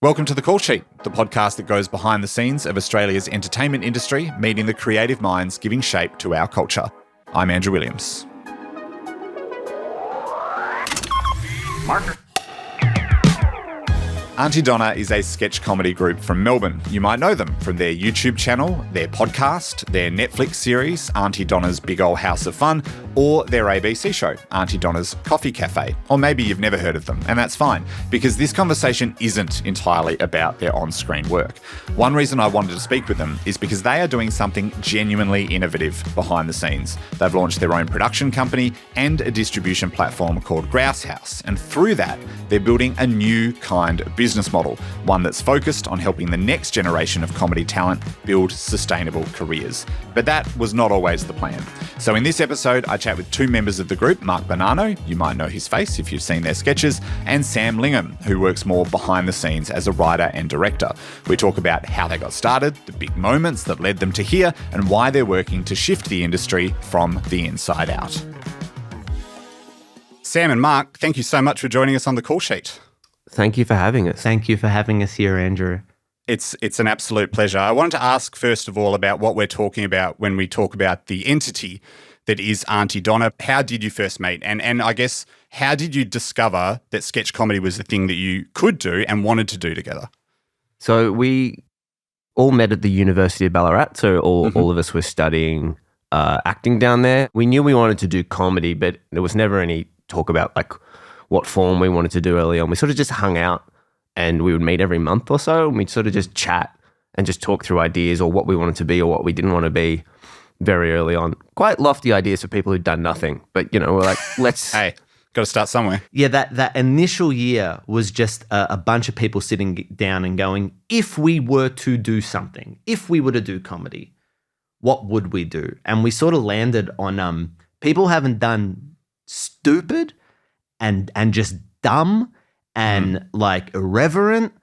Welcome to The Call Sheet, the podcast that goes behind the scenes of Australia's entertainment industry, meeting the creative minds giving shape to our culture. I'm Andrew Williams. Marker. Aunty Donna is a sketch comedy group from Melbourne. You might know them from their YouTube channel, their podcast, their Netflix series, Aunty Donna's Big Ol' House of Fun, or their ABC show, Aunty Donna's Coffee Cafe. Or maybe you've never heard of them, and that's fine, because this conversation isn't entirely about their on-screen work. One reason I wanted to speak with them is because they are doing something genuinely innovative behind the scenes. They've launched their own production company and a distribution platform called Grouse House, and through that, they're building a new kind of business model, one that's focused on helping the next generation of comedy talent build sustainable careers. But that was not always the plan. So in this episode, I chat with two members of the group, Mark Bonanno, you might know his face if you've seen their sketches, and Sam Lingham, who works more behind the scenes as a writer and director. We talk about how they got started, the big moments that led them to here, and why they're working to shift the industry from the inside out. Sam and Mark, thank you so much for joining us on The Call Sheet. Thank you for having us. Thank you for having us here, Andrew. It's an absolute pleasure. I wanted to ask, first of all, about what we're talking about when we talk about the entity that is Aunty Donna. How did you first meet? And I guess, how did you discover that sketch comedy was the thing that you could do and wanted to do together? So we all met at the University of Ballarat. So all of us were studying acting down there. We knew we wanted to do comedy, but there was never any talk about like what form we wanted to do early on. We sort of just hung out and we would meet every month or so and we'd sort of just chat and just talk through ideas or what we wanted to be or what we didn't want to be very early on. Quite lofty ideas for people who'd done nothing. But, you know, we're like, let's... Hey, got to start somewhere. Yeah, that initial year was just a bunch of people sitting down and going, if we were to do something, if we were to do comedy, what would we do? And we sort of landed on people haven't done stupid and just dumb and like irreverent,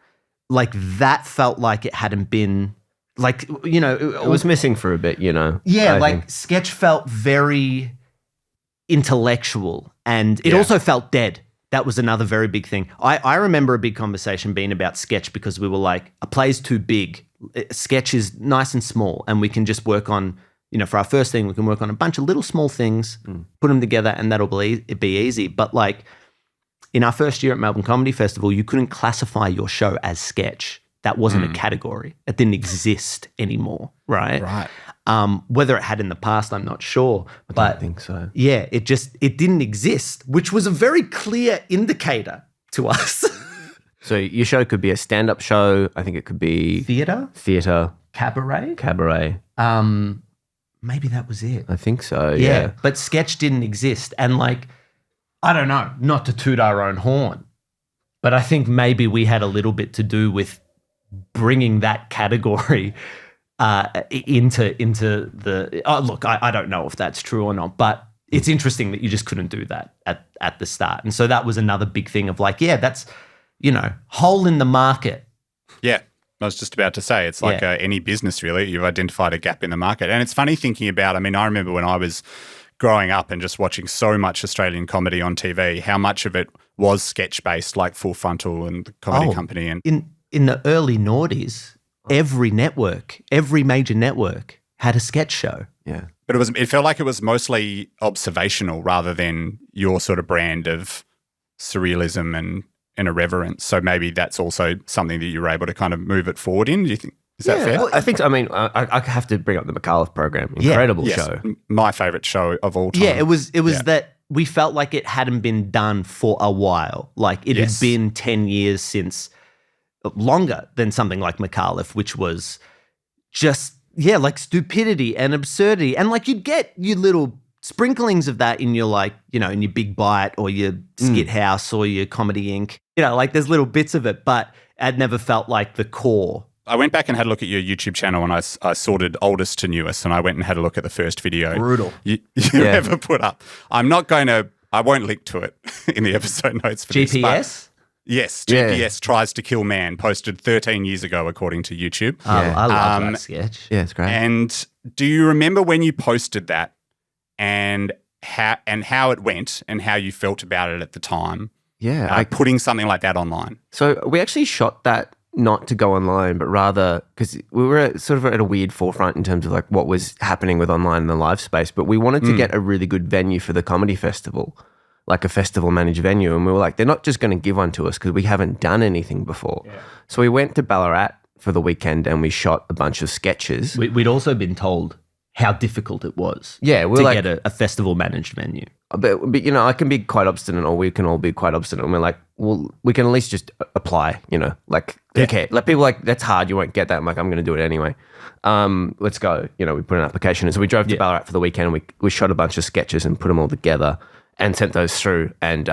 like that felt like it hadn't been like, you know. It was missing for a bit, you know. Yeah, I like think. sketch felt very intellectual and it also felt dead. That was another very big thing. I remember a big conversation being about sketch because we were like, a play's too big. Sketch is nice and small and we can just work on, you know, for our first thing, we can work on a bunch of little small things, put them together and that'll be easy. But like in our first year at Melbourne Comedy Festival, you couldn't classify your show as sketch. That wasn't a category. It didn't exist anymore, right? Right. Whether it had in the past, I'm not sure. But I don't think so. Yeah, it didn't exist, which was a very clear indicator to us. So your show could be a stand-up show. I think it could be... Theatre. Cabaret. Maybe that was it. I think so, Yeah, but sketch didn't exist. And like, I don't know, not to toot our own horn, but I think maybe we had a little bit to do with bringing that category into the... Oh, look, I don't know if that's true or not, but it's interesting that you just couldn't do that at the start. And so that was another big thing of like, yeah, that's, you know, hole in the market. Yeah. I was just about to say, it's like any business really. You've identified a gap in the market. And it's funny thinking about, I mean, I remember when I was growing up and just watching so much Australian comedy on TV, how much of it was sketch-based, like Full Frontal and the Comedy Company. And in the early noughties, every major network had a sketch show. Yeah. But it felt like it was mostly observational rather than your sort of brand of surrealism and irreverence. So maybe that's also something that you were able to kind of move it forward in. Do you think? Is that fair? Well, I think so. I mean, I have to bring up the McAuliffe program. Incredible show. My favourite show of all time. Yeah, it was that we felt like it hadn't been done for a while. Like it had been 10 years since, longer than something like McAuliffe, which was just, like stupidity and absurdity. And like you'd get your little sprinklings of that in your like, you know, in your Big Bite or your Skit House or your Comedy Inc. You know, like there's little bits of it, but it never felt like the core. I went back and had a look at your YouTube channel and I sorted oldest to newest and I went and had a look at the first video. Brutal. You ever put up. I won't link to it in the episode notes for GPS? This. Yes, GPS Tries to Kill Man, posted 13 years ago according to YouTube. I love that sketch. Yeah, it's great. And do you remember when you posted that and how it went and how you felt about it at the time? Yeah. Putting something like that online. So we actually shot that not to go online, but rather because we were sort of at a weird forefront in terms of like what was happening with online in the live space, but we wanted to get a really good venue for the comedy festival, like a festival managed venue. And we were like, they're not just going to give one to us because we haven't done anything before. Yeah. So we went to Ballarat for the weekend and we shot a bunch of sketches. We'd also been told how difficult it was to get a festival managed venue. But, you know, I can be quite obstinate, or we can all be quite obstinate. And we're like, well, we can at least just apply, you know, like, who cares? Like, people are like, that's hard, you won't get that. I'm like, I'm going to do it anyway. Let's go. You know, we put an application in. So we drove to Ballarat for the weekend and we shot a bunch of sketches and put them all together and sent those through. And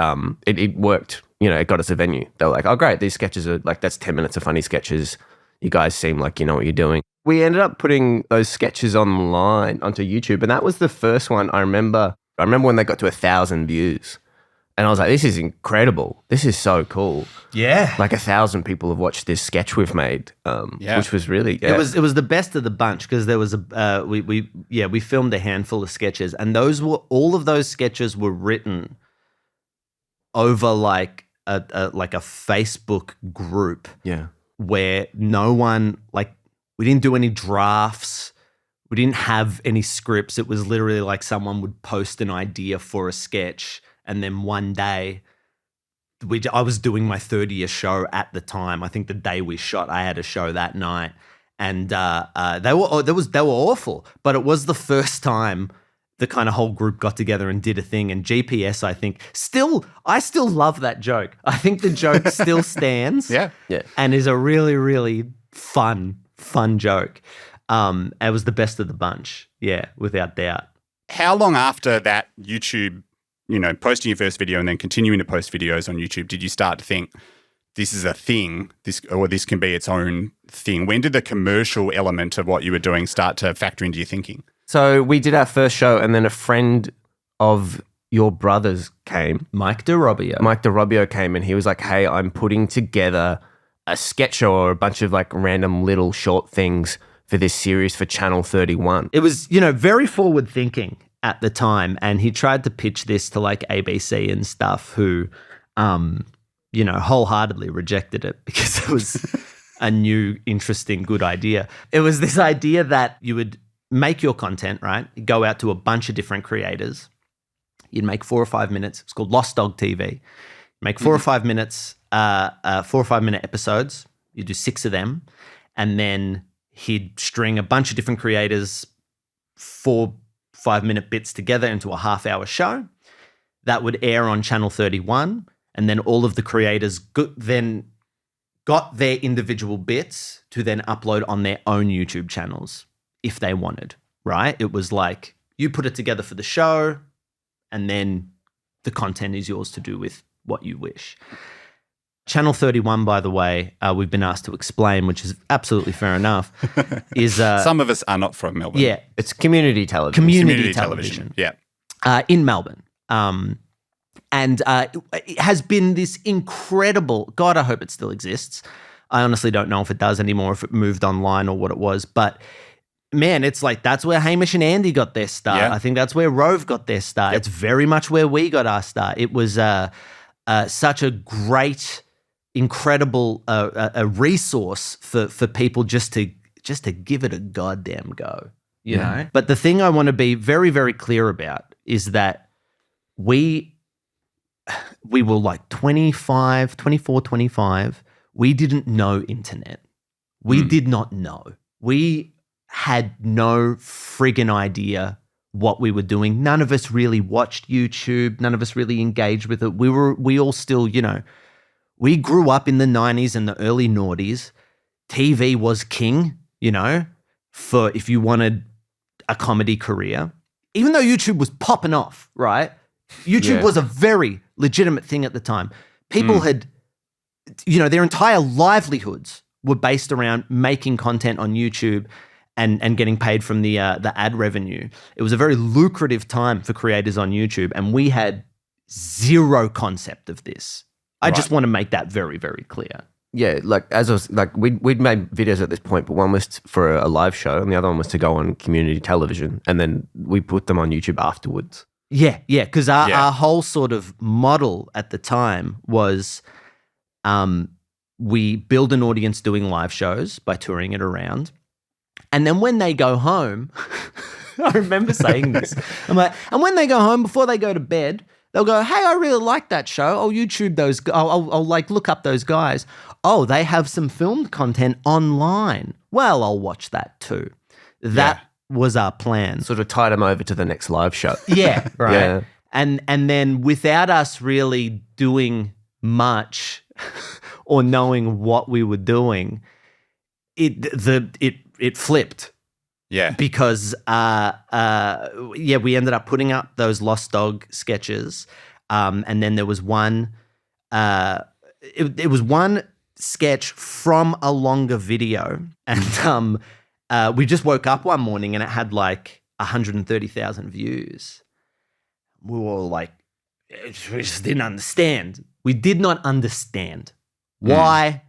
it worked. You know, it got us a venue. They were like, oh, great, these sketches are like, that's 10 minutes of funny sketches. You guys seem like you know what you're doing. We ended up putting those sketches online onto YouTube, and that was the first one I remember. I remember when they got to 1,000 views, and I was like, this is incredible. This is so cool. Yeah. Like 1,000 people have watched this sketch we've made, which was really good. It was the best of the bunch because there was we filmed a handful of sketches, and all of those sketches were written over like a Facebook group. Yeah. Where no one, like, we didn't do any drafts. We didn't have any scripts. It was literally like someone would post an idea for a sketch, and then one day, I was doing my 30th show at the time. I think the day we shot, I had a show that night, and they were awful. But it was the first time the kind of whole group got together and did a thing. And GPS, I think, I still love that joke. I think the joke still stands. Yeah. And is a really, really fun joke. It was the best of the bunch. Yeah, without doubt. How long after that YouTube, you know, posting your first video and then continuing to post videos on YouTube, did you start to think this is a thing, this can be its own thing? When did the commercial element of what you were doing start to factor into your thinking? So we did our first show, and then a friend of your brother's came. Mike DeRobio came, and he was like, hey, I'm putting together a sketch show or a bunch of like random little short things for this series for Channel 31. It was, you know, very forward thinking at the time, and he tried to pitch this to like ABC and stuff who, you know, wholeheartedly rejected it because it was a new, interesting, good idea. It was this idea that you would make your content, right? You go out to a bunch of different creators. You'd make 4 or 5 minutes. It's called Lost Dog TV. Make 4 or 5 minutes, 4 or 5 minute episodes. You do 6 of them. And then he'd string a bunch of different creators, 4 5-minute bits together into a half-hour show. That would air on Channel 31. And then all of the creators then got their individual bits to then upload on their own YouTube channels if they wanted, right? It was like you put it together for the show and then the content is yours to do with what you wish. Channel 31, by the way, we've been asked to explain, which is absolutely fair enough, is... some of us are not from Melbourne. Yeah. It's community television. Community television. Yeah. In Melbourne. And it has been this incredible... God, I hope it still exists. I honestly don't know if it does anymore, if it moved online or what it was, but... Man, it's like that's where Hamish and Andy got their start. Yeah. I think that's where Rove got their start. Yep. It's very much where we got our start. It was such a great, incredible a resource for people just to give it a goddamn go, you know? But the thing I want to be very, very clear about is that we were like 24, 25. We didn't know internet. We did not know. We had no friggin' idea what we were doing. None of us really watched YouTube. None of us really engaged with it. We all still, you know, we grew up in the 90s and the early noughties. TV was king, you know, for if you wanted a comedy career. Even though YouTube was popping off, right? YouTube was a very legitimate thing at the time. People had, you know, their entire livelihoods were based around making content on YouTube and getting paid from the ad revenue. It was a very lucrative time for creators on YouTube, and we had zero concept of this. I just want to make that very, very clear. Yeah, like as I was like, we'd made videos at this point, but one was for a live show, and the other one was to go on community television, and then we put them on YouTube afterwards. Yeah, because our whole sort of model at the time was, we build an audience doing live shows by touring it around. And then when they go home, I remember saying this. I'm like, and when they go home, before they go to bed, they'll go, hey, I really like that show. I'll YouTube those. I'll like look up those guys. Oh, they have some filmed content online. Well, I'll watch that too. That was our plan. Sort of tide them over to the next live show. Yeah, right. Yeah. And then without us really doing much or knowing what we were doing, it flipped. Yeah. Because we ended up putting up those Lost Dog sketches, and then there was one. It was one sketch from a longer video, and we just woke up one morning and it had like 130,000 views. We were like, we just didn't understand. We did not understand why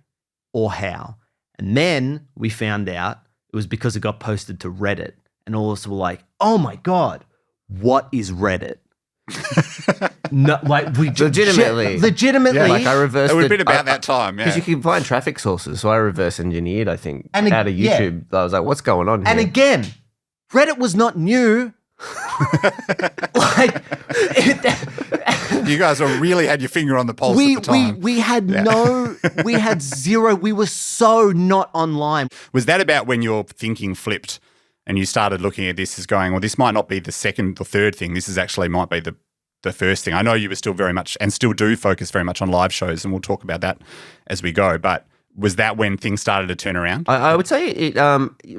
or how. And then we found out it was because it got posted to Reddit. And all of us were like, oh my God, what is Reddit? No, like we Legitimately. legitimately. Like I reversed It would have been about that time, yeah. Because you can find traffic sources. So I reverse engineered, I think, And out of YouTube. I was like, what's going on here? And again, Reddit was not new. Like You guys really had your finger on the pulse at the time. we had zero. We were so not online. Was that about when your thinking flipped and you started looking at this as going, well, this might not be the second or third thing. This is actually might be the first thing. I know you were still very much and still do focus very much on live shows, and we'll talk about that as we go. But was that when things started to turn around? I would say it,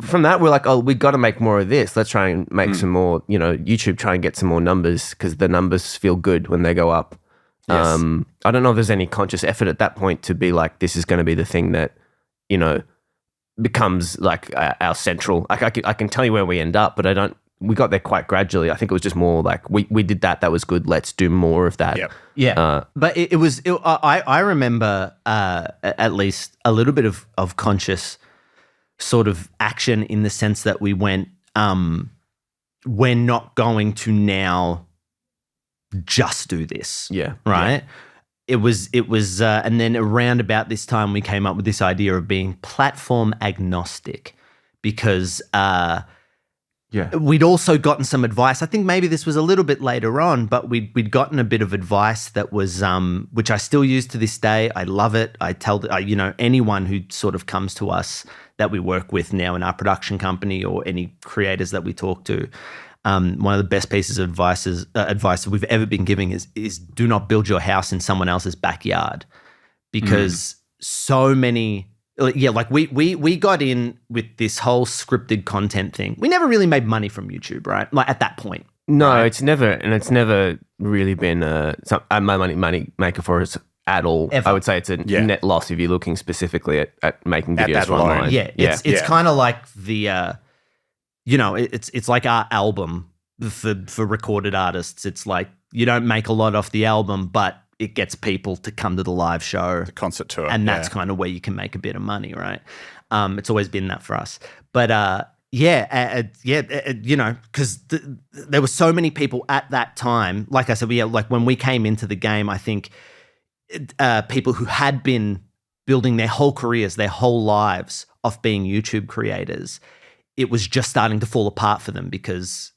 from that, we're like, oh, we got to make more of this. Let's try and make some more, YouTube, try and get some more numbers because the numbers feel good when they go up. Yes. I don't know if there's any conscious effort at that point to be like, this is going to be the thing that, becomes like our central. I can tell you where we end up, but we got there quite gradually. I think it was just more like we did that was good. Let's do more of that. Yep. Yeah, but I remember at least a little bit of conscious sort of action in the sense that we went, we're not going to now just do this. Yeah. Right. Yeah. It was, and then around about this time we came up with this idea of being platform agnostic because we'd also gotten some advice. I think maybe this was a little bit later on, but we'd gotten a bit of advice that was, which I still use to this day. I love it. I tell anyone who sort of comes to us that we work with now in our production company or any creators that we talk to. One of the best pieces of advice we've ever been giving is do not build your house in someone else's backyard, because so many. Yeah, like we got in with this whole scripted content thing. We never really made money from YouTube, right? Like at that point. No, right? it's never really been a money maker for us at all. Ever. I would say it's a net loss if you're looking specifically at making videos that alone. online. Yeah, it's kind of like the, it's like our album for recorded artists. It's like you don't make a lot off the album, but it gets people to come to the live show, The concert tour. and that's kind of where you can make a bit of money, right? It's always been that for us. But because there were so many people at that time. Like I said, like when we came into the game, I think people who had been building their whole careers, their whole lives off being YouTube creators, it was just starting to fall apart for them because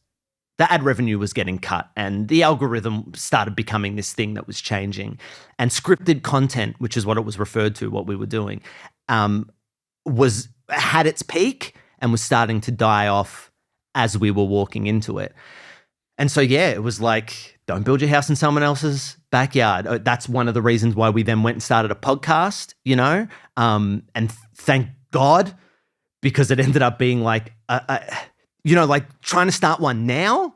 the ad revenue was getting cut and the algorithm started becoming this thing that was changing. And scripted content, which is what it was referred to, what we were doing, had its peak and was starting to die off as we were walking into it. And so, it was like, don't build your house in someone else's backyard. That's one of the reasons why we then went and started a podcast, and thank God, because it ended up being like, like trying to start one now,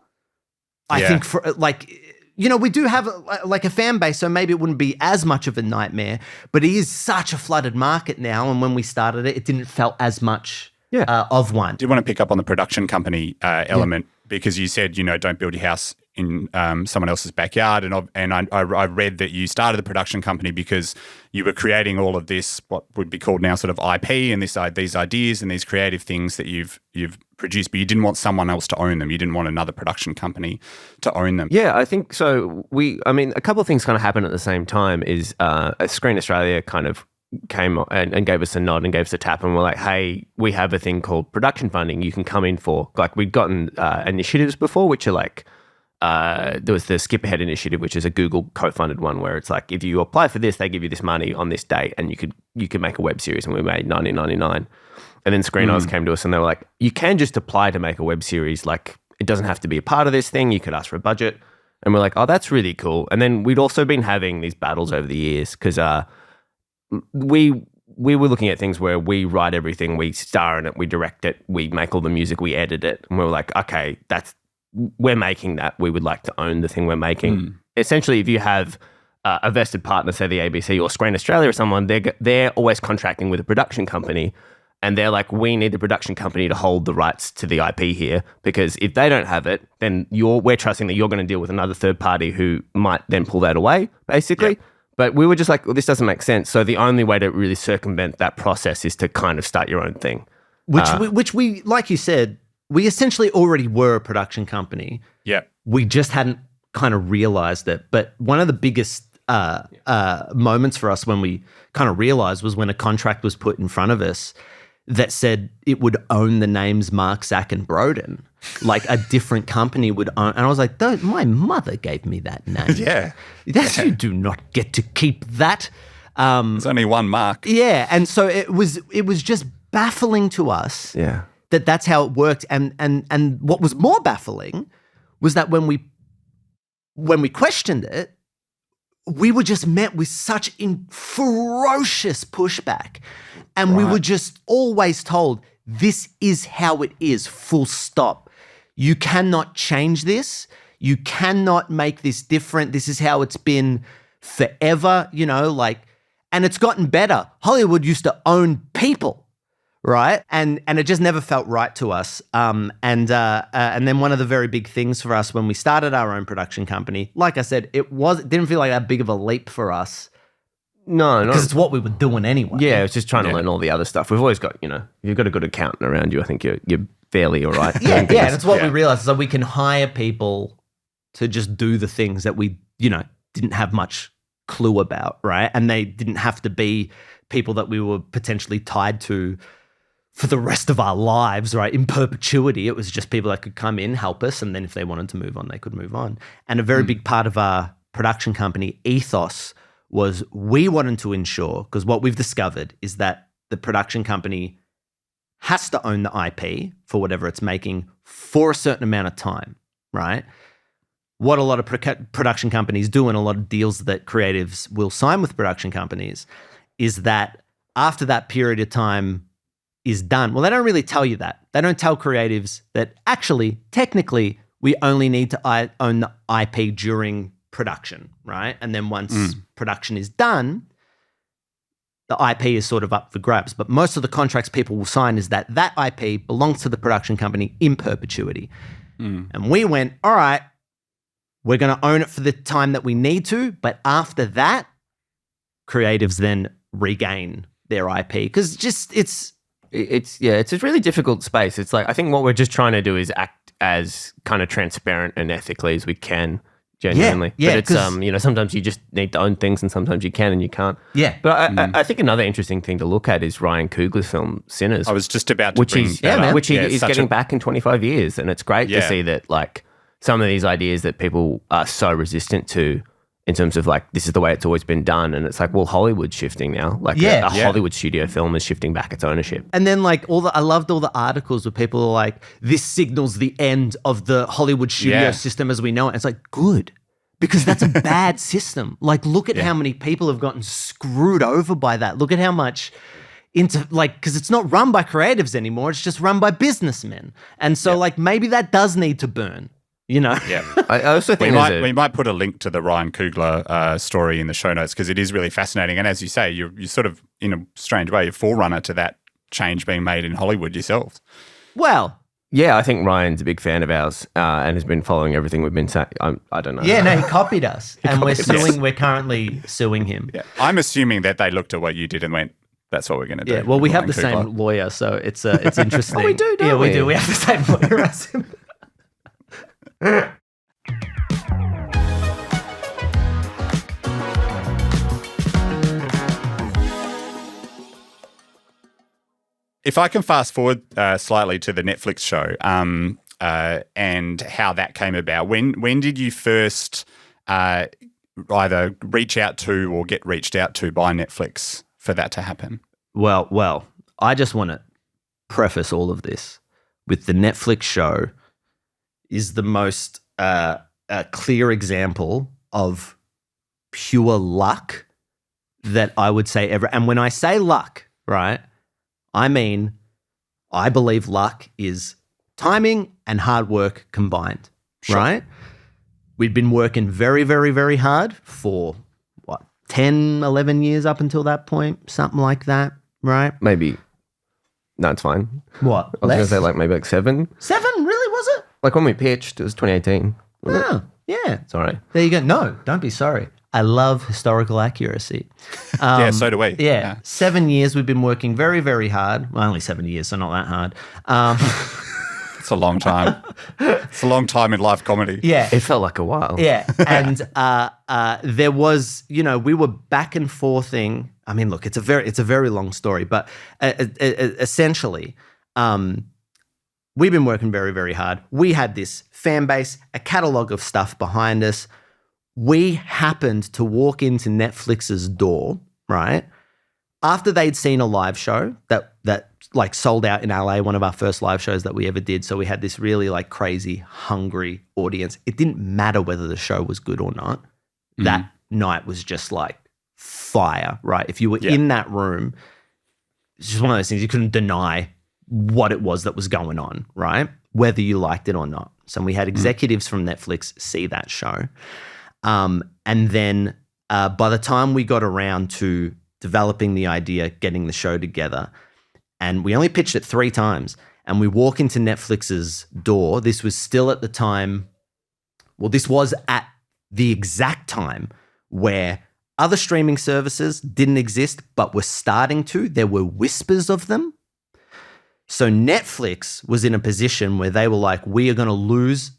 I think for we do have a fan base, so maybe it wouldn't be as much of a nightmare, but it is such a flooded market now. And when we started it, it didn't felt as much of one. I did want to pick up on the production company element because you said, don't build your house in someone else's backyard. And I read that you started the production company because you were creating all of this, what would be called now sort of IP and these ideas and these creative things that you've produced, but you didn't want someone else to own them. You didn't want another production company to own them. Yeah, I think so. A couple of things kind of happened at the same time is Screen Australia kind of came and gave us a nod and gave us a tap, and we're like, hey, we have a thing called production funding you can come in for. Like, we'd gotten initiatives before, which are like, there was the Skip Ahead initiative, which is a Google co-funded one where it's like, if you apply for this, they give you this money on this date and you could make a web series, and we made $19.99. And then Screen Oz came to us and they were like, you can just apply to make a web series. Like, it doesn't have to be a part of this thing. You could ask for a budget. And we're like, oh, that's really cool. And then we'd also been having these battles over the years because we were looking at things where we write everything, we star in it, we direct it, we make all the music, we edit it. And we were like, okay, we're making that. We would like to own the thing we're making. Essentially, if you have a vested partner, say the ABC or Screen Australia or someone, they're always contracting with a production company. And they're like, we need the production company to hold the rights to the IP here, because if they don't have it, then we're trusting that you're going to deal with another third party who might then pull that away, basically. Yep. But we were just like, well, this doesn't make sense. So the only way to really circumvent that process is to kind of start your own thing. Which we, like you said, we essentially already were a production company. Yeah. We just hadn't kind of realized it. But one of the biggest moments for us when we kind of realized was when a contract was put in front of us that said it would own the names Mark, Zach, and Broden. Like, a different company would own. And I was like, my mother gave me that name. Yeah. You do not get to keep that. There's only one Mark. Yeah. And so it was just baffling to us that's how it worked. And what was more baffling was that when we questioned it, we were just met with such ferocious pushback. And we were just always told, this is how it is, full stop. You cannot change this. You cannot make this different. This is how it's been forever, and it's gotten better. Hollywood used to own people, right? And it just never felt right to us. And then one of the very big things for us when we started our own production company, like I said, it didn't feel like that big of a leap for us. No, because it's what we were doing anyway. Yeah, I was just trying to learn all the other stuff. We've always got, if you've got a good accountant around you, I think you're fairly all right. And it's what we realized. So we can hire people to just do the things that we, didn't have much clue about, right? And they didn't have to be people that we were potentially tied to for the rest of our lives, right? In perpetuity. It was just people that could come in, help us, and then if they wanted to move on, they could move on. And a very big part of our production company ethos was we wanted to ensure, because what we've discovered is that the production company has to own the IP for whatever it's making for a certain amount of time, right? What a lot of production companies do, and a lot of deals that creatives will sign with production companies, is that after that period of time is done, well, they don't really tell you that. They don't tell creatives that actually, technically, we only need to own the IP during production, right? And then once production is done, the IP is sort of up for grabs. But most of the contracts people will sign is that IP belongs to the production company in perpetuity. And we went, all right, we're going to own it for the time that we need to, but after that, creatives then regain their IP, because it's a really difficult space. It's like, I think what we're just trying to do is act as kind of transparent and ethically as we can. Genuinely. Yeah, but it's, sometimes you just need to own things and sometimes you can and you can't. Yeah. But I think another interesting thing to look at is Ryan Coogler's film Sinners. I was just about to bring that up. Which is getting back in 25 years. And it's great to see that, like, some of these ideas that people are so resistant to in terms of, like, this is the way it's always been done. And it's like, well, Hollywood's shifting now. Like, a Hollywood studio film is shifting back its ownership. And then, like, I loved all the articles where people are like, this signals the end of the Hollywood studio system as we know it. And it's like, good. Because that's a bad system. Like, look at how many people have gotten screwed over by that. Look at how much because it's not run by creatives anymore. It's just run by businessmen. And so, like, maybe that does need to burn. Yeah. I also think we might put a link to the Ryan Coogler story in the show notes, because it is really fascinating. And as you say, you're sort of, in a strange way, a forerunner to that change being made in Hollywood yourselves. Well, yeah, I think Ryan's a big fan of ours and has been following everything we've been saying. I don't know. Yeah, no, he copied us, and we're currently suing him. Yeah. I'm assuming that they looked at what you did and went, that's what we're going to do. Yeah, well, we have the same lawyer, so it's interesting. Oh, we do, don't we? Yeah, we do. We have the same lawyer as him. If I can fast forward slightly to the Netflix show and how that came about, when did you first either reach out to or get reached out to by Netflix for that to happen? Well, I just want to preface all of this with the Netflix show is the most clear example of pure luck that I would say ever. And when I say luck, right, I mean, I believe luck is timing and hard work combined, right? We'd been working very, very, very hard for 10, 11 years up until that point, something like that, right? Maybe. No, it's fine. What? I was going to say like maybe like 7. 7? Really, was it? Like when we pitched, it was 2018. Oh, yeah. Sorry. There you go. No, don't be sorry. I love historical accuracy. Yeah, so do we. Yeah. 7 years we've been working very, very hard. Well, only 7 years, so not that hard. It's a long time. It's a long time in live comedy. Yeah. It felt like a while. Yeah. And there was, we were back and forthing. I mean, look, it's a very long story, but essentially, we've been working very, very hard. We had this fan base, a catalog of stuff behind us. We happened to walk into Netflix's door, right? After they'd seen a live show that like sold out in LA, one of our first live shows that we ever did. So we had this really like crazy, hungry audience. It didn't matter whether the show was good or not. That night was just like fire, right? If you were in that room, it's just one of those things you couldn't deny what it was that was going on, right? Whether you liked it or not. So we had executives from Netflix see that show. And then by the time we got around to developing the idea, getting the show together, and we only pitched it 3 times, and we walk into Netflix's door. This was still at the time, this was at the exact time where other streaming services didn't exist, but were starting to. There were whispers of them. So Netflix was in a position where they were like, we are going to lose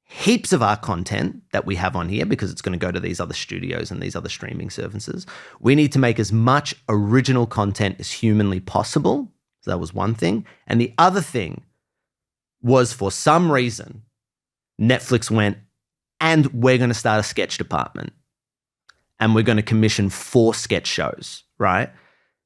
heaps of our content that we have on here because it's going to go to these other studios and these other streaming services. We need to make as much original content as humanly possible. So that was one thing. And the other thing was, for some reason, Netflix went, and we're going to start a sketch department. And we're going to commission 4 sketch shows, right?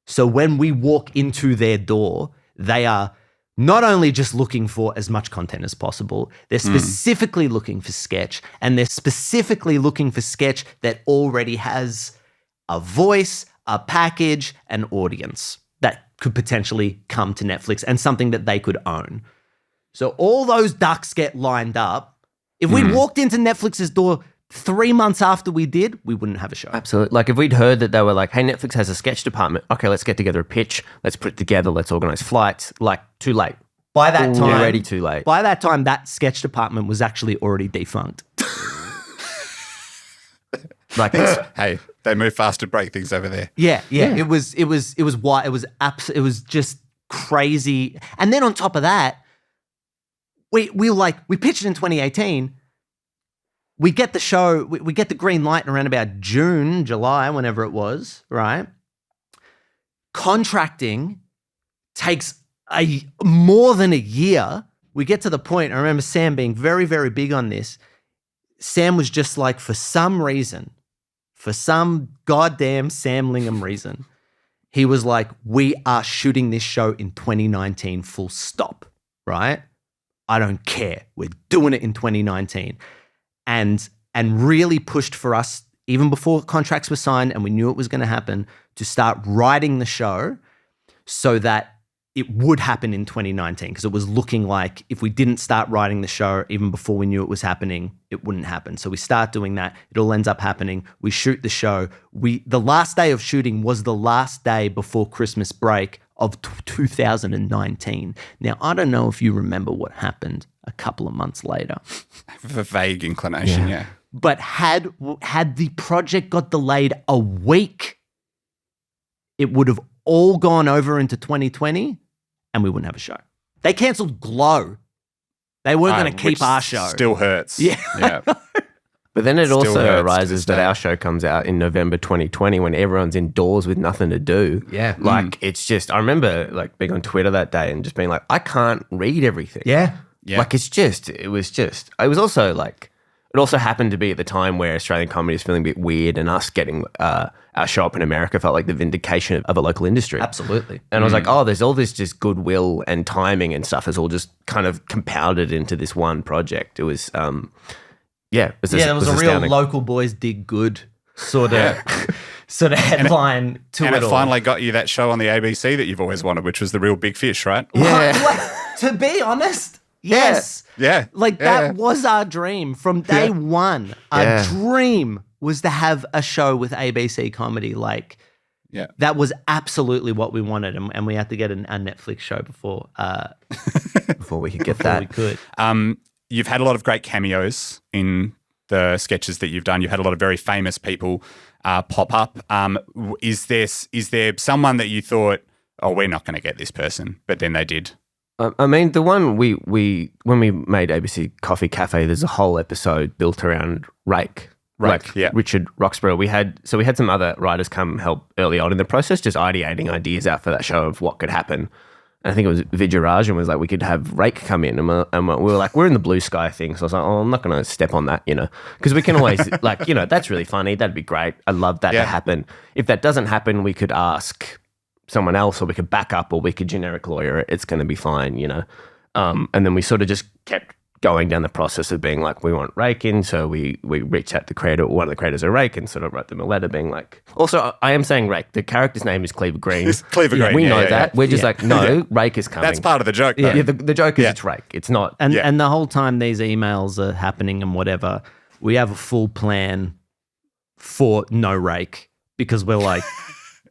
So when we walk into their door, they are not only just looking for as much content as possible, they're specifically looking for sketch, and they're specifically looking for sketch that already has a voice, a package, an audience that could potentially come to Netflix and something that they could own. So all those ducks get lined up. If we'd walked into Netflix's door 3 months after we did, we wouldn't have a show. Absolutely. Like if we'd heard that they were like, hey, Netflix has a sketch department. Okay, let's get together a pitch. Let's put it together. Let's organize flights. Like too late. By that time, already too late. By that time, that sketch department was actually already defunct. Like Hey, they move fast to break things over there. Yeah. It was wild. It was just crazy. And then on top of that, we pitched it in 2018. We get the show, we get the green light around about June, July, whenever it was, right? Contracting takes more than a year. We get to the point, I remember Sam being very, very big on this. Sam was just like, for some reason, for some goddamn Sam Lingham reason, he was like, we are shooting this show in 2019, full stop, right? I don't care. We're doing it in 2019. And really pushed for us, even before contracts were signed and we knew it was going to happen, to start writing the show so that it would happen in 2019, because it was looking like if we didn't start writing the show even before we knew it was happening, it wouldn't happen. So we start doing that. It all ends up happening. We shoot the show. The last day of shooting was the last day before Christmas break of 2019. Now, I don't know if you remember what happened a couple of months later. I have a vague inclination, yeah. But had the project got delayed a week, it would have all gone over into 2020 and we wouldn't have a show. They cancelled Glow. They weren't going to keep our show. Still hurts. Yeah. but But then it Still also hurts to arises this that day. our show comes out in November 2020 when everyone's indoors with nothing to do. Yeah. Like it's just, I remember like being on Twitter that day and just being like, I can't read everything. Yeah. Yeah. Like it was also like, it also happened to be at the time where Australian comedy is feeling a bit weird and us getting our show up in America felt like the vindication of a local industry. Absolutely. And I was like, oh, there's all this just goodwill and timing and stuff is all just kind of compounded into this one project. It was, it was Yeah, there was a real astounding. local boys dig good sort of headline to And it it all. finally got you that show on the ABC that you've always wanted, which was The Real Big Fish, right? Yeah. To be honest, yes. Yeah. Like that was our dream from day one. Our Yeah. dream was to have a show with ABC comedy. Like that was absolutely what we wanted, and we had to get a Netflix show before Before we could get we that. could. You've had a lot of great cameos in the sketches that you've done. You've had a lot of very famous people pop up. Is there someone that you thought, oh, we're not going to get this person, but then they did? I mean, the one we when we made ABC Coffee Cafe, there's a whole episode built around Rake. Rake, yeah. Richard Roxburgh. We had some other writers come help early on in the process, just ideating ideas out for that show of what could happen. And I think it was Vijayarajan was like, we could have Rake come in, and we were like, we're in the blue sky thing. So I was like, oh, I'm not going to step on that, because we can always like, that's really funny. That'd be great. I'd love that to happen. If that doesn't happen, we could ask someone else, or we could back up, or we could generic lawyer it. It's going to be fine, And then we sort of just kept going down the process of being like, we want Rake in. So we reached out to the creator, one of the creators of Rake, and sort of wrote them a letter being like, also, I am saying Rake. The character's name is Cleaver Green. It's Cleaver Green. We yeah, know yeah, that. yeah. We're just like, no, Rake is coming. That's part of the joke, though. Yeah, the joke is it's Rake. It's not. And the whole time these emails are happening and whatever, we have a full plan for no Rake, because we're like,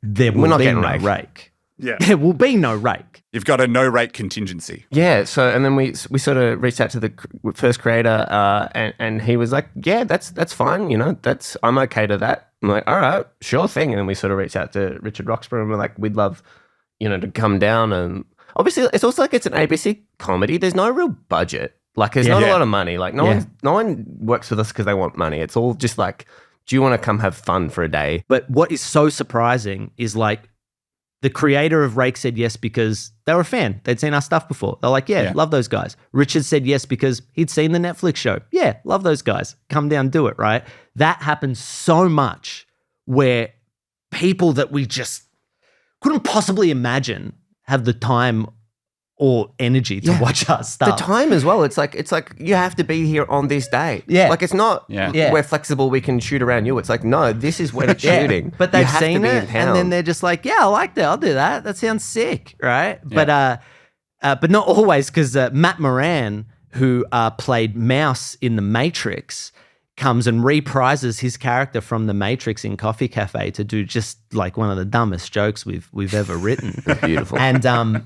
there will not be getting no Rake. Rake. Yeah. There will be no Rake. You've got a no rate contingency. Yeah, so and then we sort of reached out to the first creator, and he was like, "Yeah, that's fine, I'm okay to that." I'm like, "All right, sure thing." And then we sort of reached out to Richard Roxburgh, and we're like, "We'd love, to come down." And obviously, it's also like it's an ABC comedy. There's no real budget. Like, there's not a lot of money. Like, no one works with us because they want money. It's all just like, do you want to come have fun for a day? But what is so surprising is like, the creator of Rake said yes because they were a fan. They'd seen our stuff before. They're like, yeah, love those guys. Richard said yes because he'd seen the Netflix show. Yeah, love those guys. Come down, do it, right? That happens so much where people that we just couldn't possibly imagine have the time or energy to watch our The stuff. time as well. It's like you have to be here on this day. Yeah. Like it's not Yeah. we're flexible, we can shoot around you. It's like, no, this is when it's shooting. But they've You have to seen be in it, town. and then they're just like, "Yeah, I like that. I'll do that. That sounds sick, right?" But not always, because Matt Moran, who played Mouse in The Matrix, comes and reprises his character from The Matrix in Coffee Cafe to do just like one of the dumbest jokes we've ever written. Beautiful. And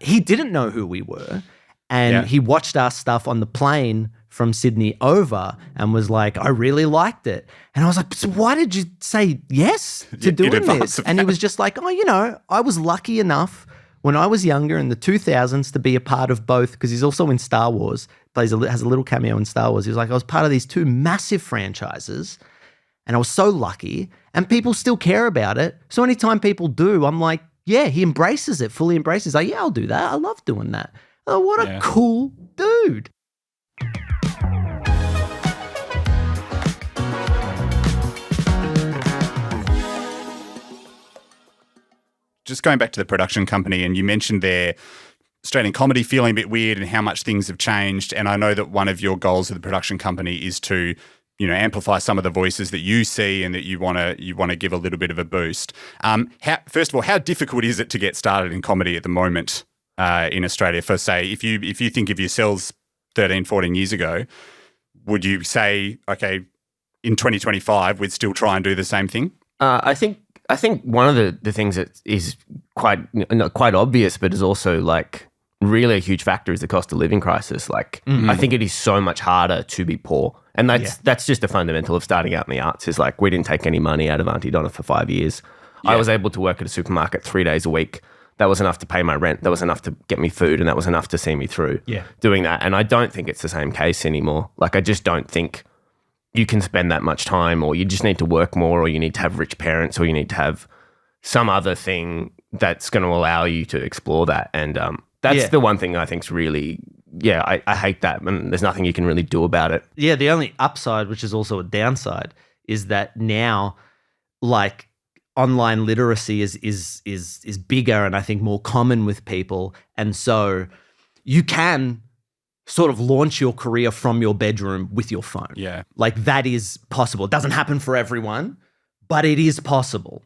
he didn't know who we were, and he watched our stuff on the plane from Sydney over and was like, I really liked it. And I was like, so why did you say yes to doing advance this? of And he was just like, oh, I was lucky enough when I was younger in the 2000s to be a part of both, because he's also in Star Wars, has a little cameo in Star Wars. He was like, I was part of these two massive franchises, and I was so lucky, and people still care about it. So anytime people do, I'm like, yeah, he embraces it, fully embraces. Like, yeah, I'll do that. I love doing that. Oh, what a cool dude. Just going back to the production company, and you mentioned their Australian comedy feeling a bit weird and how much things have changed. And I know that one of your goals of the production company is to, amplify some of the voices that you see and that you want to give a little bit of a boost. First of all, how difficult is it to get started in comedy at the moment in Australia? For say, if you think of yourselves 13, 14 years ago, would you say, okay, in 2025, we'd still try and do the same thing? I think one of the things that is not quite obvious, but is also like really a huge factor is the cost of living crisis. Like, I think it is so much harder to be poor. And that's just the fundamental of starting out in the arts is like, we didn't take any money out of Aunty Donna for 5 years. Yeah. I was able to work at a supermarket 3 days a week. That was enough to pay my rent. That was enough to get me food. And that was enough to see me through doing that. And I don't think it's the same case anymore. Like, I just don't think you can spend that much time, or you just need to work more, or you need to have rich parents, or you need to have some other thing that's going to allow you to explore that. And that's the one thing I think's really, I hate that, and there's nothing you can really do about it. Yeah, the only upside, which is also a downside, is that now, like, online literacy is bigger and I think more common with people, and so you can sort of launch your career from your bedroom with your phone. Yeah. Like, that is possible. It doesn't happen for everyone, but it is possible.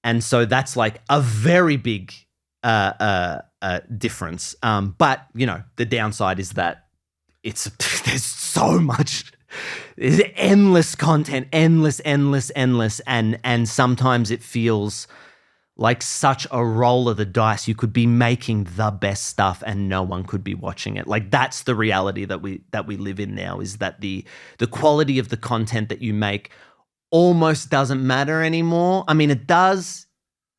And so that's like a very big difference. But, you know, the downside is that there's so much, there's endless content, endless. And sometimes it feels like such a roll of the dice. You could be making the best stuff and no one could be watching it. Like, that's the reality that we live in now, is that the quality of the content that you make almost doesn't matter anymore. I mean, it does.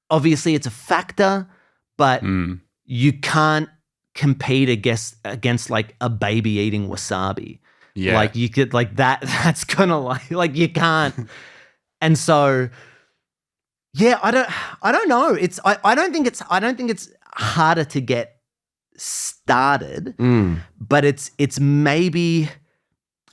Obviously, it's a factor, but you can't compete against like a baby eating wasabi. Yeah. Like, you could, like, that's gonna like you can't. And so, yeah, I don't know. I don't think it's harder to get started, but it's maybe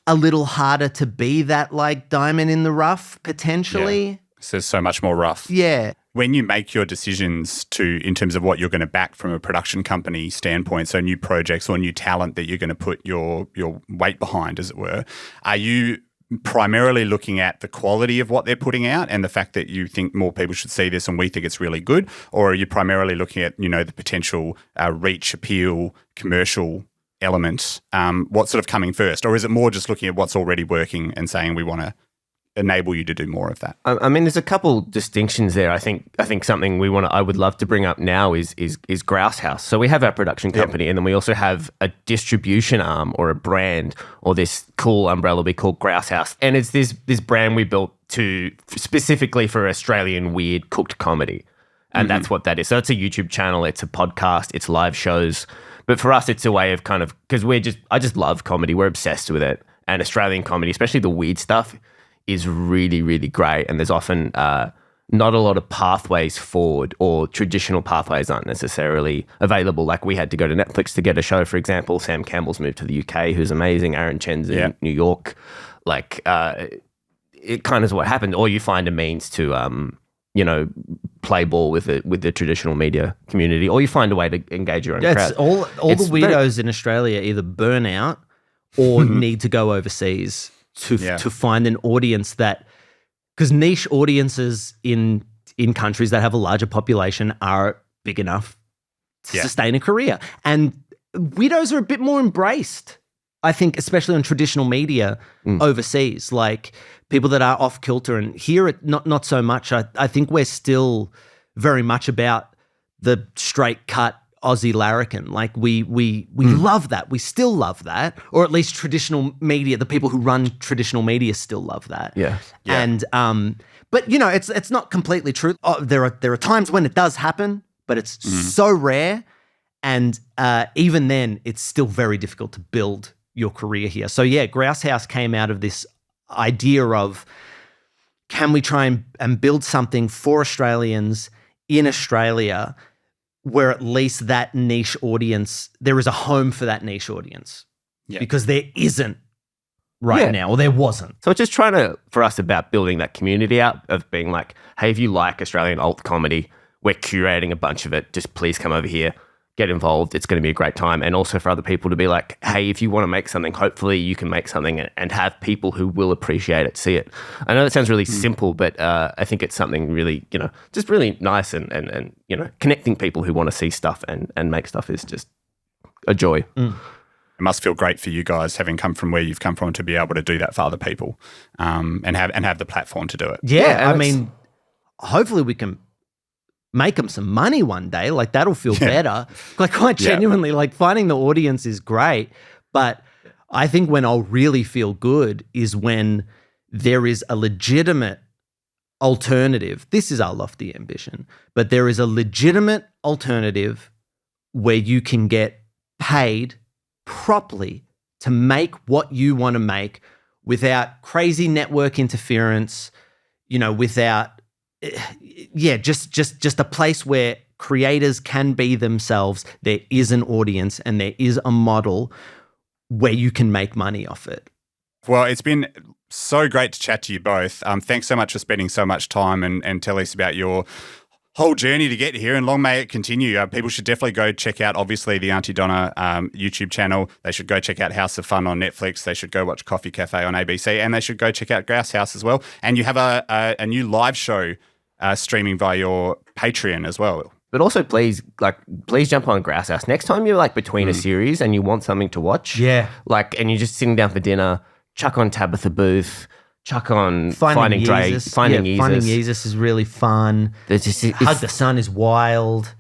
a little harder to be that, like, diamond in the rough potentially. Yeah. So there's so much more rough. Yeah. When you make your decisions in terms of what you're going to back from a production company standpoint, so new projects or new talent that you're going to put your weight behind, as it were, are you primarily looking at the quality of what they're putting out and the fact that you think more people should see this and we think it's really good? Or are you primarily looking at, you know, the potential reach, appeal, commercial elements? What's sort of coming first? Or is it more just looking at what's already working and saying we want to enable you to do more of that? I mean, there's a couple distinctions there. I think something I would love to bring up now is Grouse House. So we have our production company, and then we also have a distribution arm or a brand or this cool umbrella we call Grouse House, and it's this brand we built specifically for Australian weird cooked comedy, and that's what that is. So it's a YouTube channel, it's a podcast, it's live shows, but for us, it's a way of kind of, because I just love comedy. We're obsessed with it, and Australian comedy, especially the weird stuff, is really, really great. And there's often not a lot of pathways forward, or traditional pathways aren't necessarily available. Like, we had to go to Netflix to get a show, for example. Sam Campbell's moved to the UK, who's amazing. Aaron Chen's in New York. Like, it kind of is what happened. Or you find a means to, play ball with the traditional media community, or you find a way to engage your own crowd. All the weirdos in Australia either burn out or need to go overseas to find an audience that, because niche audiences in countries that have a larger population are big enough to sustain a career. And weirdos are a bit more embraced, I think, especially on traditional media overseas, like people that are off kilter. And here, not so much. I think we're still very much about the straight cut Aussie larrikin. Like, we love that. We still love that, or at least traditional media. The people who run traditional media still love that. Yeah. And but you know, it's not completely true. There are times when it does happen, but it's so rare, and even then, it's still very difficult to build your career here. So yeah, Grouse House came out of this idea of, can we try and build something for Australians in Australia, where at least that niche audience, there is a home for that niche audience, because there isn't right now, or there wasn't. So it's just for us about building that community out of being like, hey, if you like Australian alt comedy, we're curating a bunch of it. Just please come over here, get involved. It's going to be a great time. And also for other people to be like, hey, if you want to make something, hopefully you can make something and have people who will appreciate it, see it. I know that sounds really simple, but I think it's something really, just really nice, and connecting people who want to see stuff and make stuff is just a joy. It must feel great for you guys, having come from where you've come from, to be able to do that for other people, and have the platform to do it. Yeah, I mean, hopefully we can make them some money one day. Like, that'll feel better. Like, quite genuinely, like, finding the audience is great, but I think when I'll really feel good is when there is a legitimate alternative. This is our lofty ambition, but there is a legitimate alternative where you can get paid properly to make what you want to make without crazy network interference, without, just a place where creators can be themselves. There is an audience and there is a model where you can make money off it. Well, it's been so great to chat to you both. Thanks so much for spending so much time and tell us about your whole journey to get here, and long may it continue. People should definitely go check out, obviously, the Aunty Donna YouTube channel. They should go check out House of Fun on Netflix. They should go watch Coffee Cafe on ABC, and they should go check out Grouse House as well. And you have a new live show streaming via your Patreon as well. But also, please jump on Grouse House. Next time you're between a series and you want something to watch, and you're just sitting down for dinner, chuck on Tabitha Booth, chuck on Finding Jesus. Finding Jesus is really fun. Hug the Sun is wild.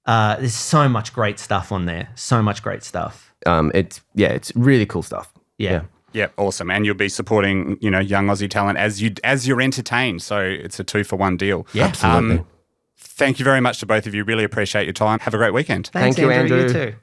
There's so much great stuff on there. So much great stuff. It's really cool stuff. Yeah. Yeah, awesome. And you'll be supporting, young Aussie talent as you're entertained. So it's a 2-for-1 deal. Yeah, absolutely. Thank you very much to both of you. Really appreciate your time. Have a great weekend. Thanks, Thank you, Andrew. You too.